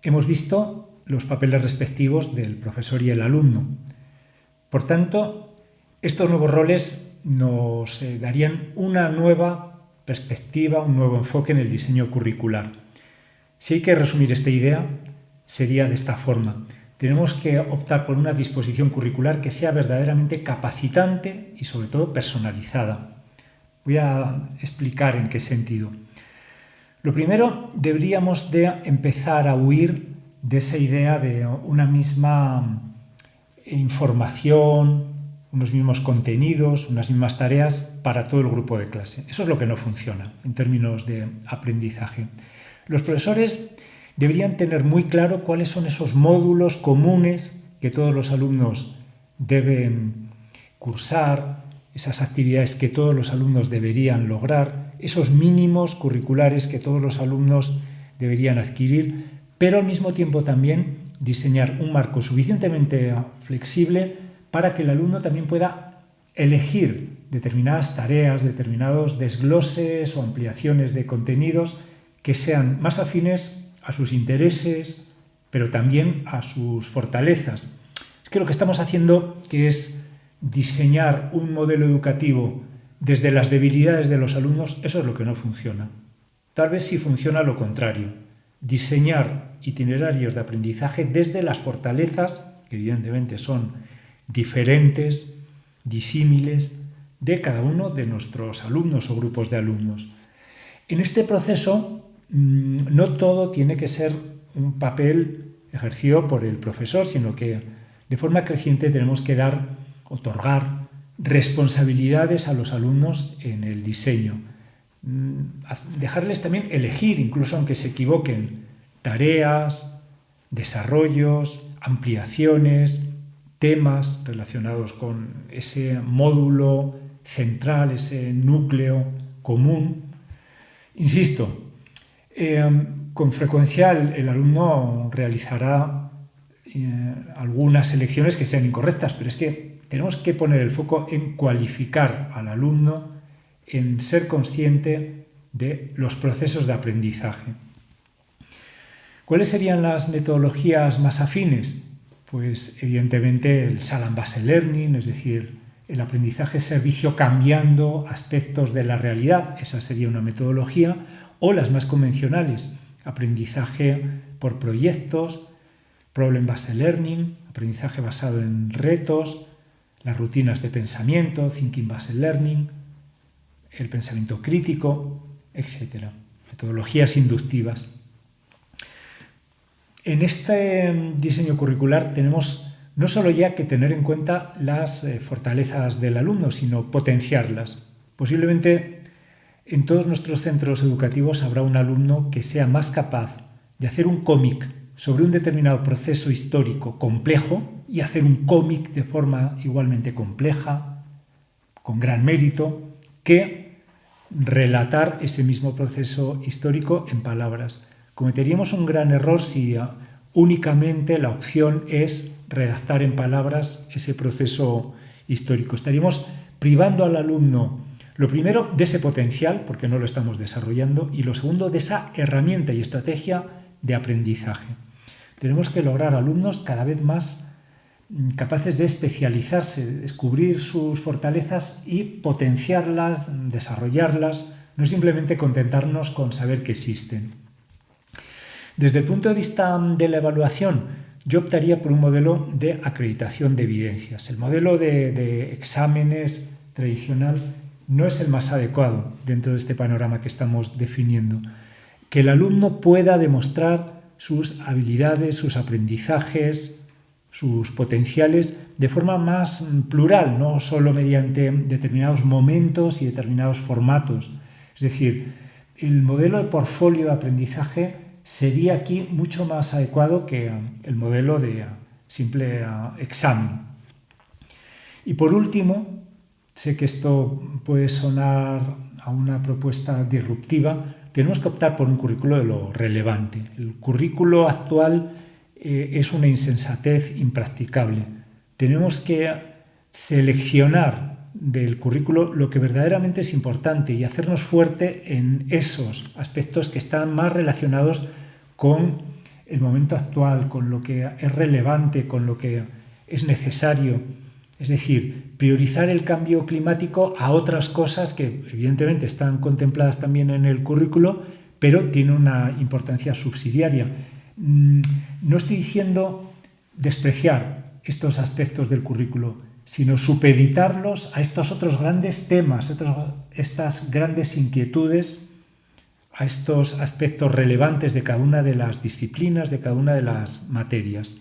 hemos visto los papeles respectivos del profesor y el alumno. Por tanto, estos nuevos roles nos darían una nueva perspectiva, un nuevo enfoque en el diseño curricular. Si hay que resumir esta idea, sería de esta forma. Tenemos que optar por una disposición curricular que sea verdaderamente capacitante y sobre todo personalizada. Voy a explicar en qué sentido. Lo primero, deberíamos de empezar a huir de esa idea de una misma información, unos mismos contenidos, unas mismas tareas para todo el grupo de clase. Eso es lo que no funciona en términos de aprendizaje. Los profesores deberían tener muy claro cuáles son esos módulos comunes que todos los alumnos deben cursar, esas actividades que todos los alumnos deberían lograr, esos mínimos curriculares que todos los alumnos deberían adquirir, pero al mismo tiempo también diseñar un marco suficientemente flexible para que el alumno también pueda elegir determinadas tareas, determinados desgloses o ampliaciones de contenidos que sean más afines a sus intereses, pero también a sus fortalezas. Es que lo que estamos haciendo que es diseñar un modelo educativo desde las debilidades de los alumnos, eso es lo que no funciona. Tal vez sí funciona lo contrario, diseñar itinerarios de aprendizaje desde las fortalezas, que evidentemente son diferentes, disímiles, de cada uno de nuestros alumnos o grupos de alumnos. En este proceso, no todo tiene que ser un papel ejercido por el profesor, sino que de forma creciente tenemos que otorgar responsabilidades a los alumnos en el diseño. Dejarles también elegir, incluso aunque se equivoquen, tareas, desarrollos, ampliaciones, temas relacionados con ese módulo central, ese núcleo común. Insisto, con frecuencia el alumno realizará algunas elecciones que sean incorrectas, pero es que tenemos que poner el foco en cualificar al alumno, en ser consciente de los procesos de aprendizaje. ¿Cuáles serían las metodologías más afines? Pues evidentemente el Salem-Based Learning, es decir, el aprendizaje servicio cambiando aspectos de la realidad, esa sería una metodología, o las más convencionales, aprendizaje por proyectos, Problem-Based Learning, aprendizaje basado en retos, las rutinas de pensamiento, Thinking-Based Learning, el pensamiento crítico, etc. Metodologías inductivas. En este diseño curricular tenemos no solo ya que tener en cuenta las fortalezas del alumno, sino potenciarlas. Posiblemente en todos nuestros centros educativos habrá un alumno que sea más capaz de hacer un cómic sobre un determinado proceso histórico complejo y hacer un cómic de forma igualmente compleja, con gran mérito, que relatar ese mismo proceso histórico en palabras. Cometeríamos un gran error si únicamente la opción es redactar en palabras ese proceso histórico. Estaríamos privando al alumno, lo primero, de ese potencial, porque no lo estamos desarrollando, y lo segundo, de esa herramienta y estrategia de aprendizaje. Tenemos que lograr alumnos cada vez más capaces de especializarse, descubrir sus fortalezas y potenciarlas, desarrollarlas, no simplemente contentarnos con saber que existen. Desde el punto de vista de la evaluación, yo optaría por un modelo de acreditación de evidencias. El modelo de exámenes tradicional no es el más adecuado dentro de este panorama que estamos definiendo. Que el alumno pueda demostrar sus habilidades, sus aprendizajes, sus potenciales de forma más plural, no solo mediante determinados momentos y determinados formatos. Es decir, el modelo de portfolio de aprendizaje sería aquí mucho más adecuado que el modelo de simple examen. Y por último, sé que esto puede sonar a una propuesta disruptiva, tenemos que optar por un currículo de lo relevante. El currículo actual es una insensatez impracticable. Tenemos que seleccionar del currículo lo que verdaderamente es importante y hacernos fuerte en esos aspectos que están más relacionados con el momento actual, con lo que es relevante, con lo que es necesario. Es decir, priorizar el cambio climático a otras cosas que evidentemente están contempladas también en el currículo, pero tienen una importancia subsidiaria. No estoy diciendo despreciar estos aspectos del currículo, sino supeditarlos a estos otros grandes temas, estas grandes inquietudes, a estos aspectos relevantes de cada una de las disciplinas, de cada una de las materias.